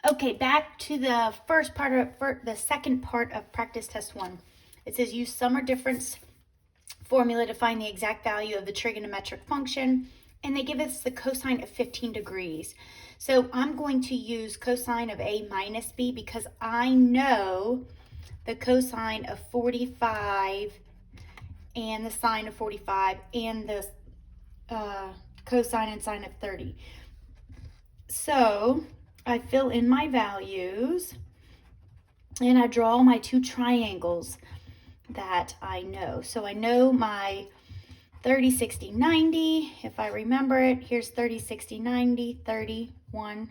Okay, back to the the second part of practice test 1. It says use sum or difference formula to find the exact value of the trigonometric function, and they give us the cosine of 15 degrees. So I'm going to use cosine of a minus b because I know the cosine of 45 and the sine of 45 and the cosine and sine of 30. So I fill in my values and I draw my two triangles that I know. So I know my 30, 60, 90. If I remember it, here's 30, 60, 90, 31,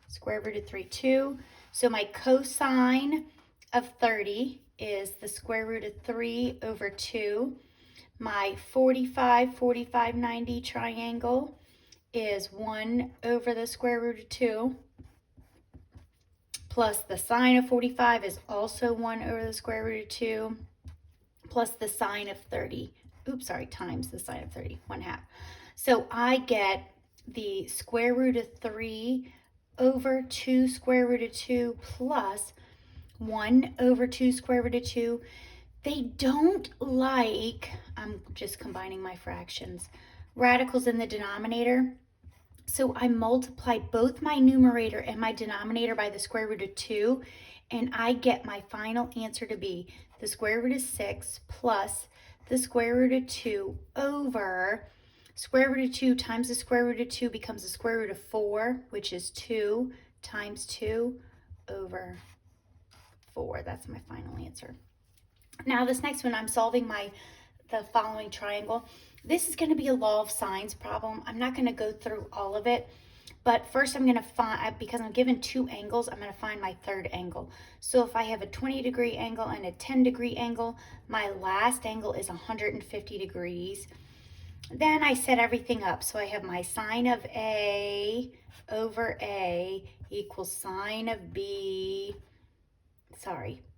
square root of 3, 2. So my cosine of 30 is the square root of 3 over 2. My 45, 45, 90 triangle is 1 over the square root of 2. Plus the sine of 45 is also 1 over the square root of 2. Plus the sine of 30. Times the sine of 30, 1/2. So I get the square root of 3 over 2 square root of 2 plus 1 over 2 square root of 2. They don't like, I'm just combining my fractions, radicals in the denominator. So I multiply both my numerator and my denominator by the square root of 2, and I get my final answer to be the square root of 6 plus the square root of 2 over square root of 2 times the square root of 2 becomes the square root of 4, which is 2 times 2 over 4. That's my final answer. Now this next one, I'm solving the following triangle. This is going to be a law of sines problem. I'm not going to go through all of it, but first I'm going to find, because I'm given two angles, I'm going to find my third angle. So if I have a 20-degree angle and a 10-degree angle, my last angle is 150 degrees. Then I set everything up. So I have my sine of A over A equals sine of B,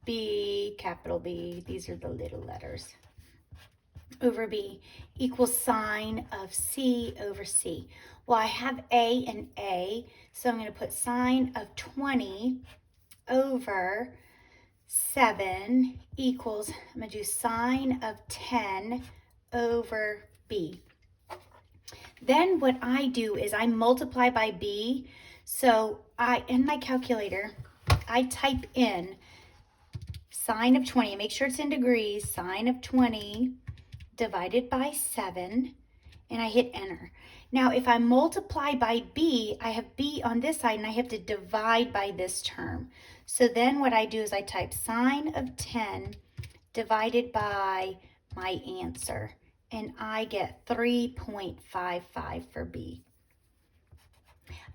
B, capital B, these are the little letters, over B equals sine of C over C. Well, I have A and A, so I'm going to put sine of 20 over 7 equals, I'm going to do sine of 10 over B. Then what I do is I multiply by B. So in my calculator, I type in sine of 20, make sure it's in degrees, sine of 20 divided by 7, and I hit enter. Now, if I multiply by B, I have B on this side, and I have to divide by this term. So then what I do is I type sine of 10 divided by my answer, and I get 3.55 for B.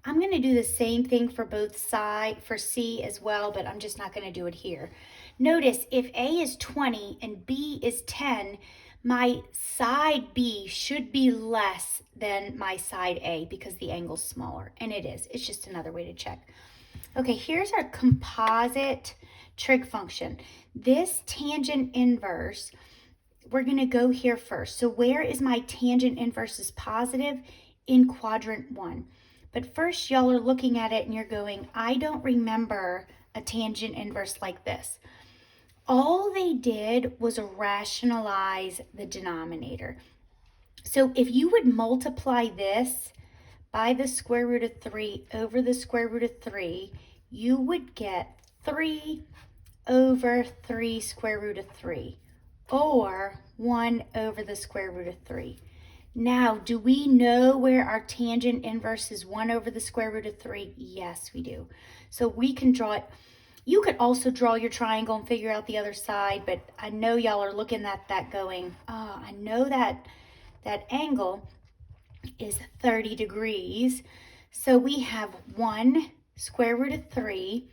I'm going to do the same thing for both sides, for C as well, but I'm just not going to do it here. Notice if A is 20 and B is 10, my side B should be less than my side A because the angle's smaller, and it is. It's just another way to check. Okay, here's our composite trig function. This tangent inverse, we're going to go here first. So where is my tangent inverse is positive? In quadrant 1. But first, y'all are looking at it and you're going, I don't remember a tangent inverse like this. All they did was rationalize the denominator. So if you would multiply this by the square root of 3 over the square root of 3, you would get 3 over 3 square root of 3, or 1 over the square root of 3. Now, do we know where our tangent inverse is 1 over the square root of 3? Yes, we do. So we can draw it. You could also draw your triangle and figure out the other side, but I know y'all are looking at that going, oh, I know that angle is 30 degrees. So we have 1 square root of 3.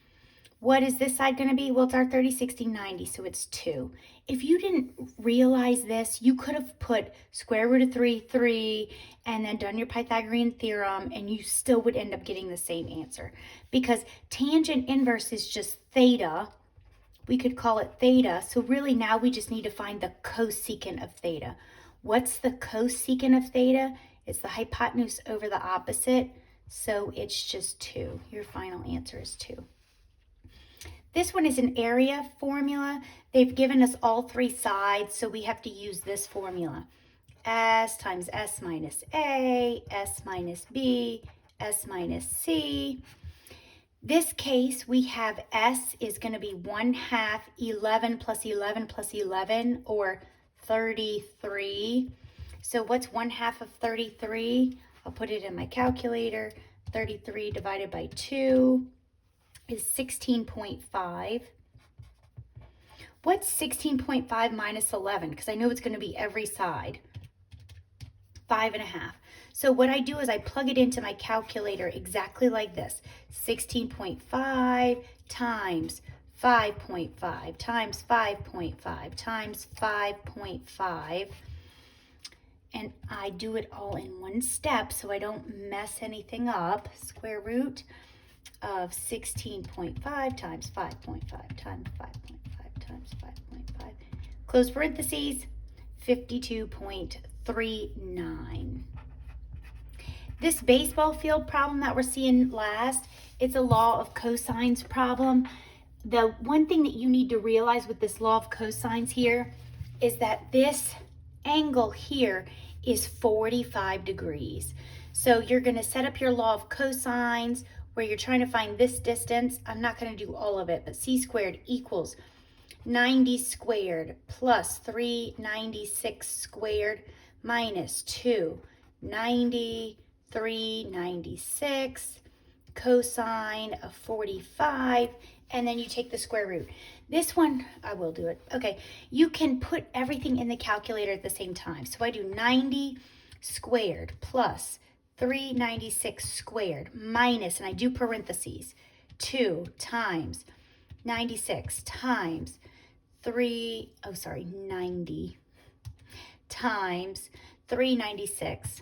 What is this side going to be? Well, it's our 30, 60, 90, so it's 2. If you didn't realize this, you could have put square root of 3, 3, and then done your Pythagorean theorem, and you still would end up getting the same answer. Because tangent inverse is just theta. We could call it theta. So really now we just need to find the cosecant of theta. What's the cosecant of theta? It's the hypotenuse over the opposite. So it's just 2. Your final answer is 2. This one is an area formula. They've given us all 3 sides, so we have to use this formula. S times S minus A, S minus B, S minus C. This case, we have S is going to be 1/2 11 plus 11 plus 11, or 33. So what's 1/2 of 33? I'll put it in my calculator. 33 divided by 2 is 16.5. What's 16.5 minus 11? Because I know it's going to be every side. 5.5. So what I do is I plug it into my calculator exactly like this. 16.5 times 5.5 times 5.5 times 5.5. And I do it all in one step so I don't mess anything up. Square root of 16.5 times 5.5 times 5.5 times 5.5. Close parentheses, 52.39. This baseball field problem that we're seeing last, it's a law of cosines problem. The one thing that you need to realize with this law of cosines here is that this angle here is 45 degrees. So you're going to set up your law of cosines where you're trying to find this distance. I'm not going to do all of it, but c squared equals 90 squared plus 396 squared minus 290, 396, cosine of 45, and then you take the square root. This one, I will do it. Okay, you can put everything in the calculator at the same time. So I do 90 squared plus 396 squared minus, and I do parentheses, 2 times 96 times 90 times 396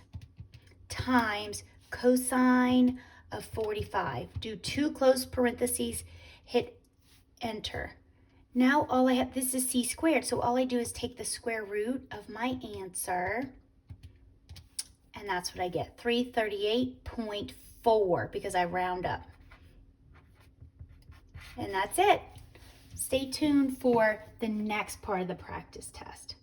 times cosine of 45. Do 2 close parentheses, hit enter. Now all I have, this is c squared, so all I do is take the square root of my answer, and that's what I get, 338.4, because I round up. And that's it. Stay tuned for the next part of the practice test.